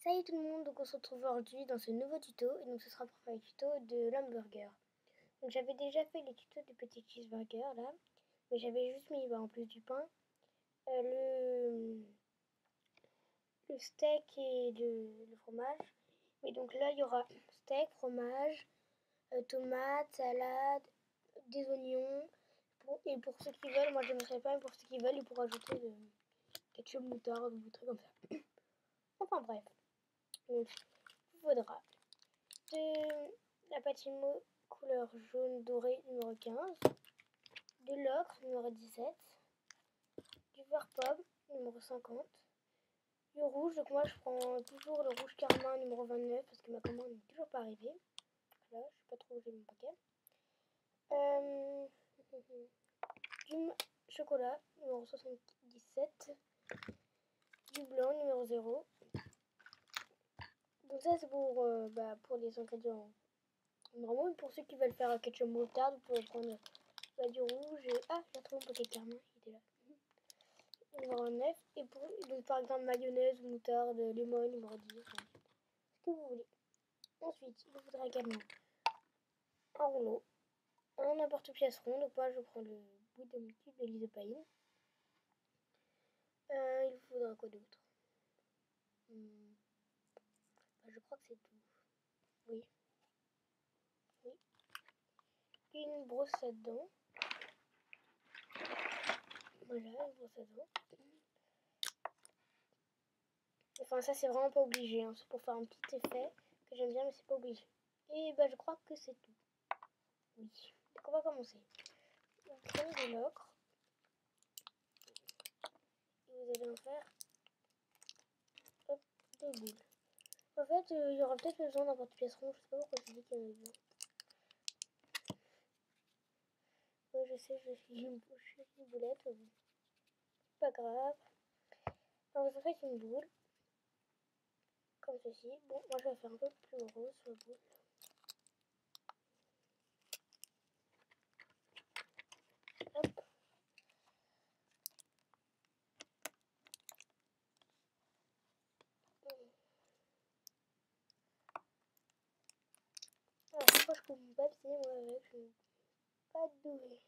Salut tout le monde, donc on se retrouve aujourd'hui dans ce nouveau tuto, et donc ce sera pour faire le tuto de l'hamburger. Donc j'avais déjà fait les tutos du petit cheeseburger là, mais j'avais juste mis en plus du pain, le steak et le fromage. Mais donc là il y aura steak, fromage, tomates, salade, des oignons, et pour ceux qui veulent, moi je ne mettrai pas, mais pour ceux qui veulent ils pourront ajouter de ketchup, moutarde ou des trucs comme ça. Enfin bref, donc il faudra de la patino couleur jaune doré numéro 15, de l'ocre numéro 17, du vert pomme numéro 50, du rouge, donc moi je prends toujours le rouge carmin numéro 29 parce que ma commande n'est toujours pas arrivée. Là, je sais pas trop où j'ai mon paquet. Du chocolat numéro 77, du blanc numéro 0. Donc ça c'est pour les ingrédients normaux. Pour ceux qui veulent faire ketchup moutarde, vous pouvez prendre du rouge et... Ah, j'ai trouvé mon paquet carmin, il était là. Numéro 9. Et donc par exemple mayonnaise, moutarde, lemon, numéro 10. Enfin, ce que vous voulez. Ensuite, il vous faudra également un rouleau, un n'importe pièce rond. Donc moi je prends le bout de mon tube de l'isopaïne. Il vous faudra quoi d'autre? Je crois que c'est tout. Oui. Oui. Une brosse à dents. Voilà, une brosse à dents. Enfin ça c'est vraiment pas obligé, hein. C'est pour faire un petit effet que j'aime bien mais c'est pas obligé. Et je crois que c'est tout. Oui. Donc on va commencer. Vous prenez de l'ocre. Et vous allez en faire des boules. En fait il y aura peut-être besoin d'un porte-pièce rond, je sais pas pourquoi je dis qu'il y en a besoin. Ouais je sais, je suis une boulette, pas grave. Alors vous en faites une boule. Comme ceci. Bon, moi je vais faire un peu plus gros sur la boule. Hop. Alors pourquoi je coupe mon papier moi avec, je n'ai pas doué.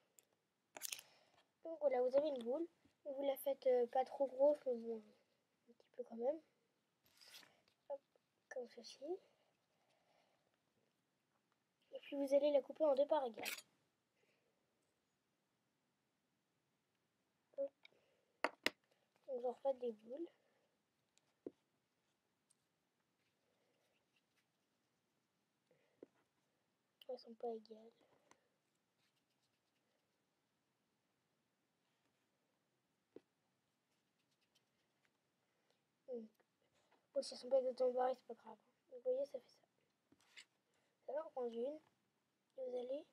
Donc voilà, vous avez une boule. Vous la faites pas trop grosse, mais bon, un petit peu quand même. Hop, comme ceci. Et puis vous allez la couper en deux parts égales. Hop. Donc vous refaites des boules. Elles sont pas égales. Bon, si elles sont pas exactement pareilles, c'est pas grave. Vous voyez, ça fait ça. Vous allez en prendre une. Et vous allez,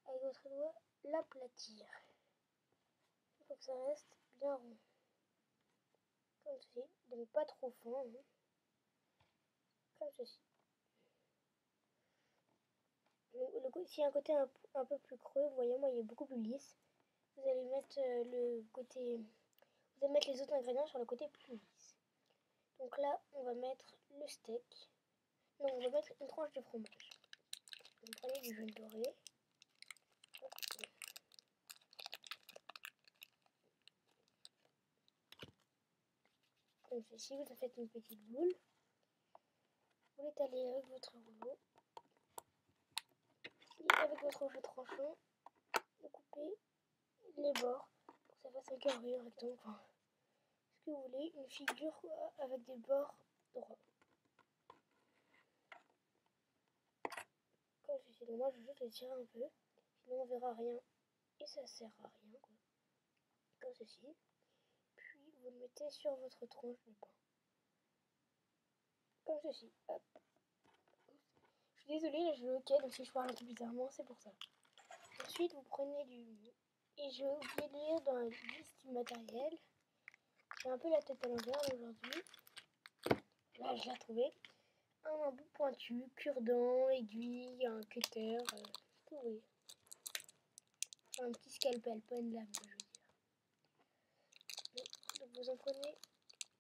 avec votre doigt, l'aplatir. Il faut que ça reste bien rond. Comme ceci. Donc pas trop fin. Hein. Comme ceci. S'il y a un côté un peu plus creux, vous voyez, moi il est beaucoup plus lisse. Vous allez mettre vous allez mettre les autres ingrédients sur le côté plus lisse. Donc là, on va mettre le steak. Non, on va mettre une tranche de fromage. Vous prenez du jaune doré. Comme ceci, vous en faites une petite boule. Vous l'étalez avec votre rouleau. Et avec votre rouleau tranchant, vous coupez les bords pour que ça fasse un carré, un rectangle. Enfin, ce que vous voulez, une figure avec des bords droits. Comme ceci. Donc moi, je vais juste l'étirer un peu. Sinon, on verra rien. Et ça sert à rien, quoi. Comme ceci. Puis, vous le mettez sur votre tranche de pain. Comme ceci. Hop. Je suis désolée, là je vais ok, donc si je parle un peu bizarrement, c'est pour ça. Ensuite, vous prenez et je vais oublier de lire dans la liste du matériel. J'ai un peu la tête à l'envers aujourd'hui. Là, je l'ai retrouvé. Un bout pointu, cure-dent, aiguille, un cutter, oui. Enfin, un petit scalpel, pas une lame, je veux dire. Donc vous en prenez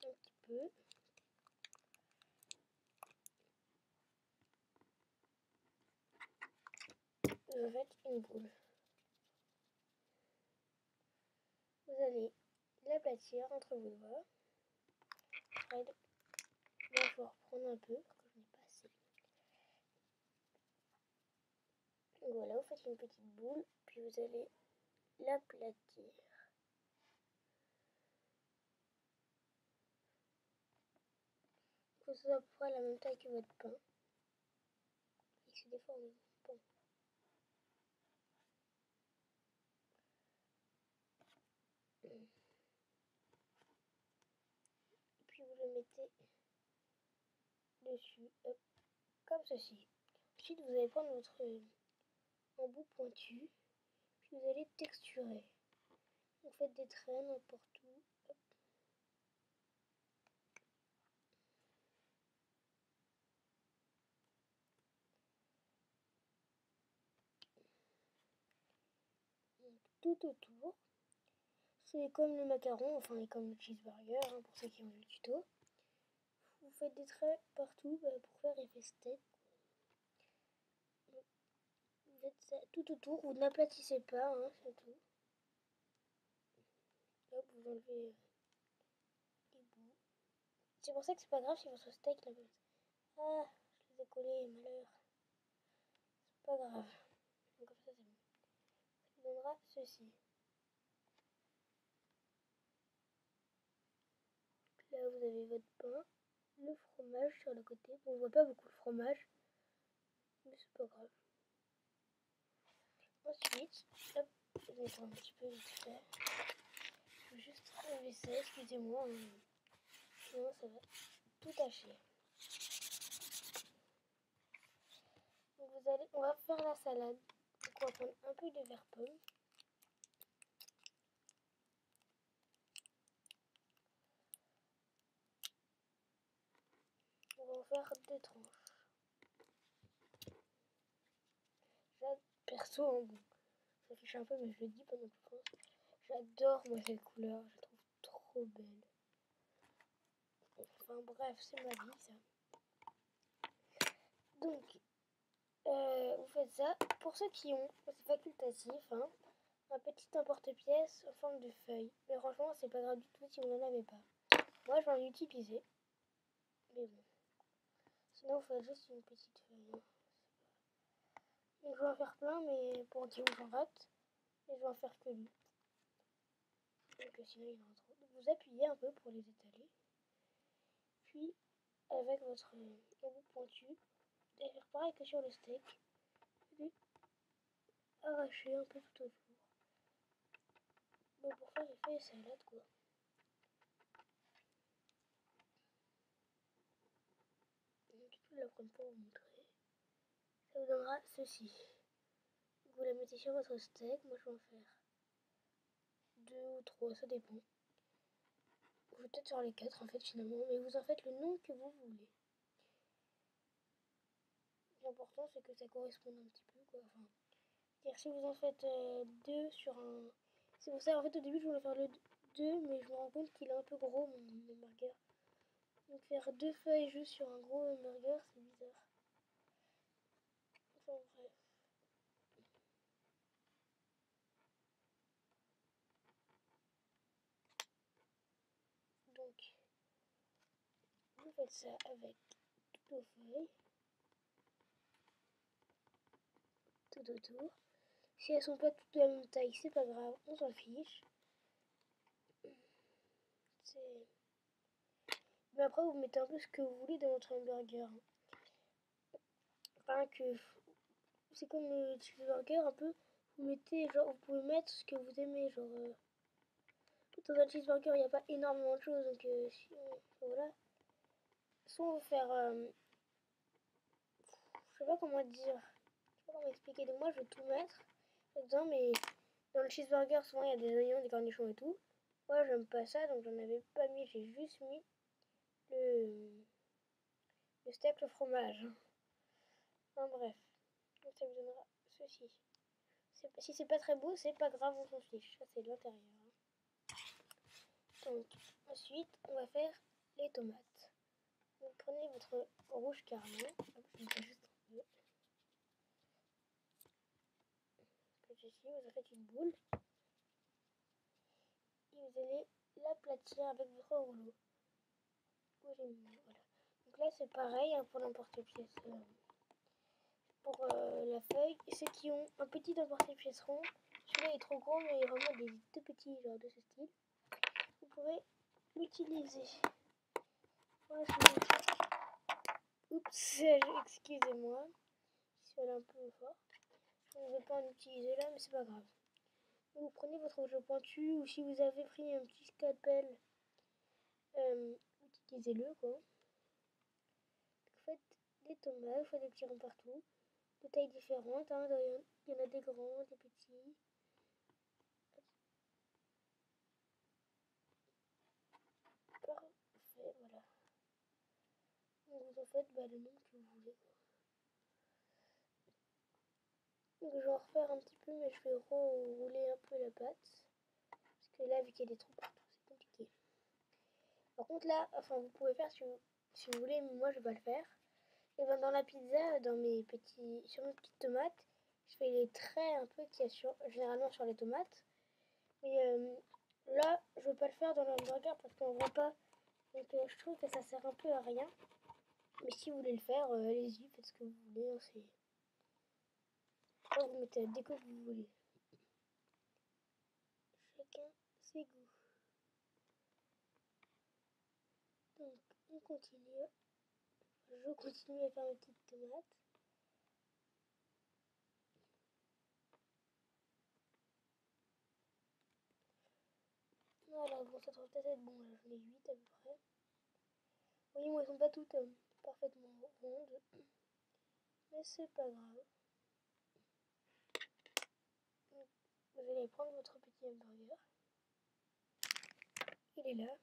un petit peu. vous en faites une boule. Vous allez l'aplatir entre vos doigts. Il va falloir prendre un peu, parce que je n'ai pas assez. Donc voilà, vous faites une petite boule, puis vous allez l'aplatir. Que ce soit à peu près la même taille que votre pain. Et que c'est déformé. Bon. Puis vous le mettez dessus, hop, comme ceci. Ensuite, vous allez prendre votre embout pointu, puis vous allez texturer. Vous faites des traits n'importe où. Hop. Donc, tout autour. C'est comme le macaron, enfin et comme le cheeseburger, hein, pour ceux qui ont vu le tuto. Vous faites des traits partout pour faire effet steak. Vous faites ça tout autour, vous n'aplatissez pas, hein, c'est tout. Hop, vous enlevez les bouts. C'est pour ça que c'est pas grave si votre steak là. Ah, je les ai collés, malheur. C'est pas grave. Donc comme ça c'est bon. Ça vous donnera ceci. Là vous avez votre pain, le fromage sur le côté. Bon, on voit pas beaucoup le fromage, mais c'est pas grave. Ensuite, hop, je vais mettre un petit peu vite fait. Je vais juste enlever ça, excusez-moi. Sinon ça va tout tâcher. Donc on va faire la salade. Donc on va prendre un peu de verre pomme. On va en faire 2 tranches. Perso, hein, bon, ça fiche un peu, mais je le dis pendant que je pense. J'adore moi cette couleur, je la trouve trop belle. Enfin bref, c'est ma vie ça. Donc, vous faites ça. Pour ceux qui ont, c'est facultatif, hein, un petit emporte-pièce en forme de feuille. Mais franchement, c'est pas grave du tout si vous n'en avez pas. Moi, je vais en utiliser. Mais bon. Sinon, vous faites juste une petite feuille. Hein. Et je vais en faire plein, mais pour dire où j'en rate. Et je vais en faire que lui. Donc sinon, il y en a trop. Donc, vous appuyez un peu pour les étaler. Puis, avec votre embout pointu, vous allez faire pareil que sur le steak. Vous arracher un peu tout autour. Bon, pour faire effet salade, quoi. Donc, du coup, je la prends pour vous montrer. Ça vous donnera ceci. Vous la mettez sur votre steak. Moi, je vais en faire 2 ou 3, ça dépend. Ou peut-être sur les 4 en fait, finalement. Mais vous en faites le nombre que vous voulez. L'important, c'est que ça corresponde un petit peu, quoi. Enfin, c'est-à-dire, si vous en faites 2 sur un. C'est pour ça, en fait, au début, je voulais faire le 2, mais je me rends compte qu'il est un peu gros, mon burger. Donc, faire 2 feuilles juste sur un gros burger, c'est bizarre. Enfin, bref. Donc, vous faites ça avec toutes vos feuilles, tout autour. Si elles sont pas toutes de la même taille, c'est pas grave, on s'en fiche. Mais après, vous mettez un peu ce que vous voulez dans votre hamburger. Enfin, que c'est comme le cheeseburger, un peu. Vous mettez, genre, vous pouvez mettre ce que vous aimez, genre. Dans un cheeseburger, il n'y a pas énormément de choses, donc voilà. Soit on va faire. Je sais pas comment dire. Je sais pas comment expliquer. Donc, moi, je vais tout mettre dedans, mais dans le cheeseburger, souvent, il y a des oignons, des cornichons et tout. Moi, j'aime pas ça, donc j'en avais pas mis. J'ai juste mis le steak, le fromage. Enfin, bref. Donc, ça vous donnera ceci. Si c'est pas très beau, c'est pas grave, on s'en fiche. Ça, c'est de l'intérieur. Donc, ensuite, on va faire les tomates. Vous prenez votre rouge carnet. Hop, je mets juste un peu. ceci, vous en faites une boule et vous allez l'aplatir avec votre rouleau. Voilà. Donc là c'est pareil hein, pour l'emporte-pièce. Pour la feuille, ceux qui ont un petit emporte-pièce rond, celui-là est trop gros mais il y a vraiment des tout petits genre de ce style. Vous pouvez l'utiliser. Voilà, oups, excusez-moi, je suis allée un peu fort. Je ne vais pas en utiliser là, mais c'est pas grave. Vous prenez votre rouleau pointu ou si vous avez pris un petit scalpel, utilisez-le quoi. Vous faites des tomates, vous faites des petits ronds partout, de tailles différentes. Hein, il y en a des grands, des petits. Parfait, voilà. Donc vous en faites le nombre que vous voulez. Donc je vais en refaire un petit peu, mais je vais rouler un peu la pâte. Parce que là, vu qu'il y a des trous partout, c'est compliqué. Par contre là, enfin vous pouvez faire si vous voulez, mais moi je vais pas le faire. Et ben dans la pizza, sur mes petites tomates, je fais les traits un peu qu'il y a généralement sur les tomates. Mais là, je veux pas le faire dans le hamburger parce qu'on voit pas. Donc je trouve que ça sert un peu à rien. Mais si vous voulez le faire, allez-y, faites ce que vous voulez. Hein, vous mettez la déco que vous voulez. Chacun ses goûts. Donc on continue. Je continue à faire mes petites tomates. Voilà, bon, ça devrait peut-être être bon, là, j'en ai 8 à peu près. Oui, moi, elles sont pas toutes parfaitement rondes, mais c'est pas grave. Donc, vous allez prendre votre petit hamburger. Il est là.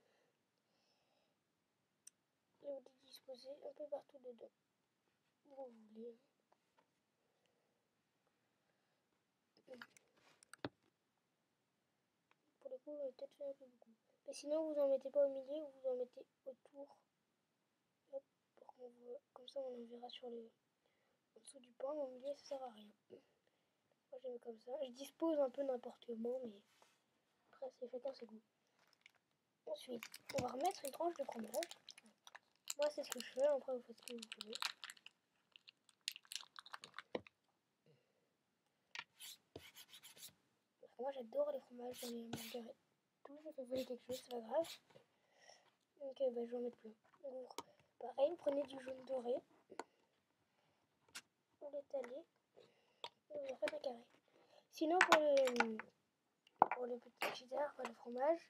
Et vous le disposez un peu partout dedans, où vous voulez. Pour le coup, vous avez peut-être fait un peu beaucoup. Mais sinon, vous en mettez pas au milieu, vous en mettez autour. Hop, pour qu'on voit. Comme ça, on en verra sur le en dessous du pain. Au milieu, ça sert à rien. Moi, j'aime comme ça. Je dispose un peu n'importe comment, mais après, c'est chacun ses goûts. Ensuite, on va remettre une tranche de fromage. Moi, c'est ce que je fais. Après, vous faites ce que vous voulez. Parce que moi, j'adore les fromages dans les hamburgers. Tout le monde peut voler quelque chose, c'est pas grave. Donc, je vais en mettre plein. Donc, pareil, vous prenez du jaune doré. Vous l'étalez. Et vous en faites un carré. Sinon, pour le petit cheddar, le fromage,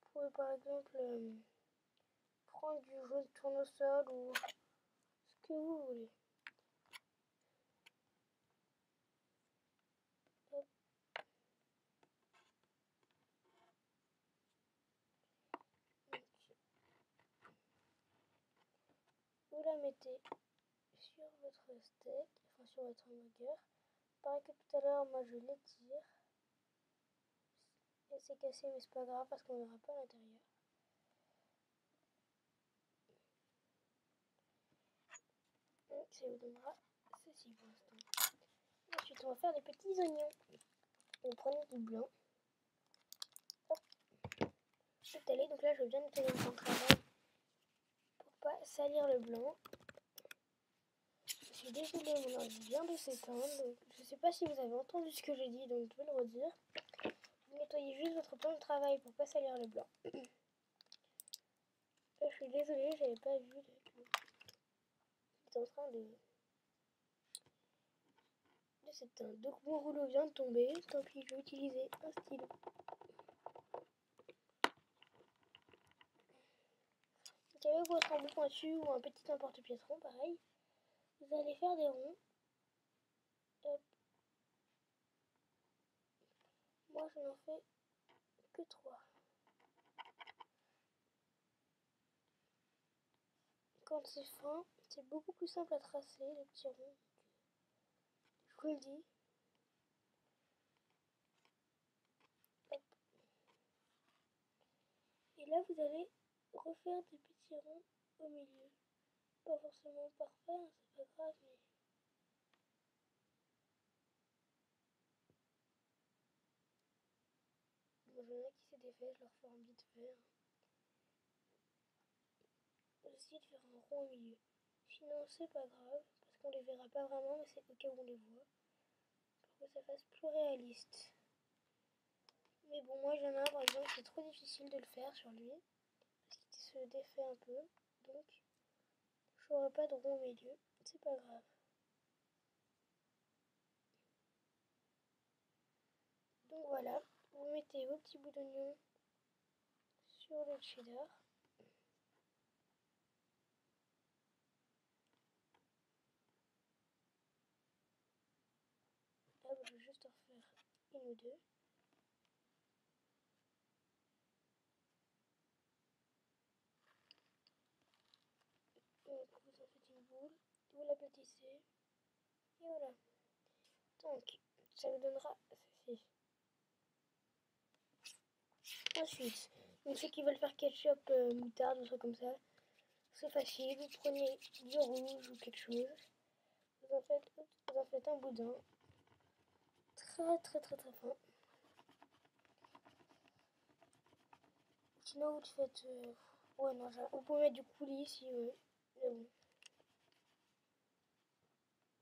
vous pouvez par exemple prendre du jaune tournesol ou ce que vous voulez. Hop. Vous la mettez sur votre steak, enfin sur votre hamburger. Pareil que tout à l'heure, moi je l'étire. Et c'est cassé, mais c'est pas grave parce qu'on verra pas à l'intérieur. Ça vous donnera ceci pour l'instant. Ensuite, on va faire des petits oignons. Vous prenez du blanc. Hop. Étaler. Donc là, je vais bien étaler mon travail pour pas salir le blanc. Je suis désolée, mon ordi vient de s'éteindre. Je sais pas si vous avez entendu ce que j'ai dit, donc je vais le redire. Vous nettoyez juste votre plan de travail pour pas salir le blanc. Là, je suis désolée, j'avais pas vu. J'étais en train de s'éteindre. Donc mon rouleau vient de tomber. Tant pis, je vais utiliser un stylo. Donc avec votre embout pointu ou un petit emporte-pièce rond, pareil, vous allez faire des ronds. Hop. Moi, je n'en fais que 3. Quand c'est fin, c'est beaucoup plus simple à tracer, les petits ronds. Je vous le dis. Hop. Et là, vous allez refaire des petits ronds au milieu. Pas forcément parfait, hein, c'est pas grave, mais fait, je leur forme vite fait. Je vais essayer de faire un rond au milieu. Sinon, c'est pas grave, parce qu'on les verra pas vraiment, mais c'est au cas où on les voit. Pour que ça fasse plus réaliste. Mais bon, moi j'en ai un par exemple, c'est trop difficile de le faire sur lui. Parce qu'il se défait un peu. Donc, je n'aurai pas de rond au milieu. C'est pas grave. Donc voilà, vous mettez vos petits bouts d'oignon sur le cheddar. Ah, je vais juste en refaire une ou deux. Donc vous en faites une boule, vous l'aplatissez, et voilà. Donc, ça vous donnera ceci. Ensuite, donc ceux qui veulent faire ketchup, moutarde, ou trucs comme ça, c'est facile. Vous prenez du rouge ou quelque chose, vous en faites un boudin, très fin. Sinon, vous faites... ouais, non, vous pouvez mettre du coulis si vous voulez. Mais bon.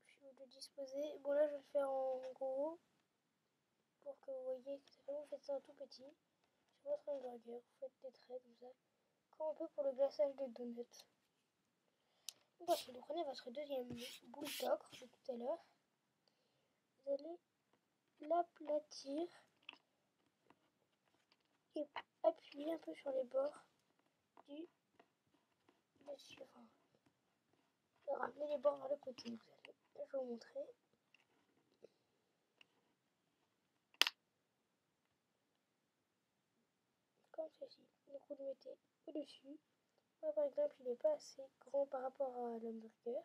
Je vais le disposer. Bon, là, je vais le faire en gros. Pour que vous voyez que ça fait. Vous faites ça en tout petit. Sur votre hamburger, vous faites des traits comme ça. Comme un peu pour le glaçage des donuts. Ensuite, vous prenez votre deuxième boule d'ocre de tout à l'heure. Vous allez l'aplatir. Et appuyer un peu sur les bords du dessus. Enfin, ramener les bords vers le côté. Vous allez, je vais vous montrer. Comme ceci. Donc vous le mettez au-dessus. Moi par exemple il n'est pas assez grand par rapport à l'hamburger.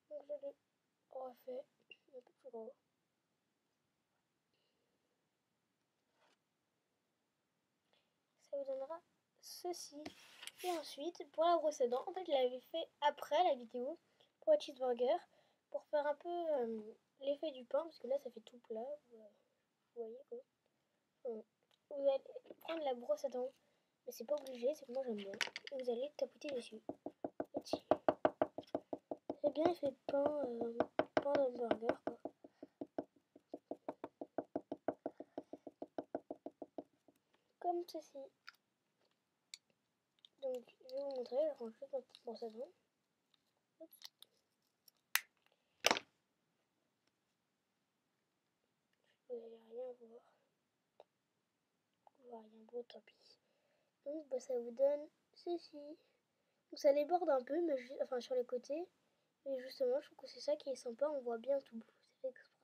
Donc je le refais un peu plus gros. Ça vous donnera ceci. Et ensuite, pour la brosse à dents, en fait je l'avais fait après la vidéo pour le cheeseburger. Pour faire un peu l'effet du pain, parce que là ça fait tout plat. Vous voyez quoi. Vous allez prendre la brosse à dents. Mais c'est pas obligé, c'est que moi j'aime bien. Et vous allez tapoter dessus. C'est bien fait pain d'hamburger quoi. Comme ceci. Donc je vais vous montrer, je range juste ma petite brosse à dents. Vous n'allez rien voir. Vous voyez rien beau, tant pis. Donc bah, ça vous donne ceci. Donc ça déborde un peu, mais enfin sur les côtés. Mais justement, je trouve que c'est ça qui est sympa, on voit bien tout. C'est fait exprès.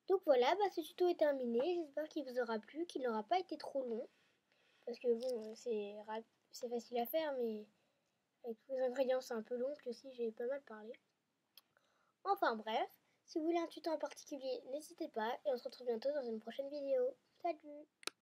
Donc voilà, bah, ce tuto est terminé. J'espère qu'il vous aura plu, qu'il n'aura pas été trop long. Parce que bon, c'est facile à faire, mais avec tous les ingrédients, c'est un peu long. Puis aussi, j'ai pas mal parlé. Enfin bref, si vous voulez un tuto en particulier, n'hésitez pas. Et on se retrouve bientôt dans une prochaine vidéo. Salut!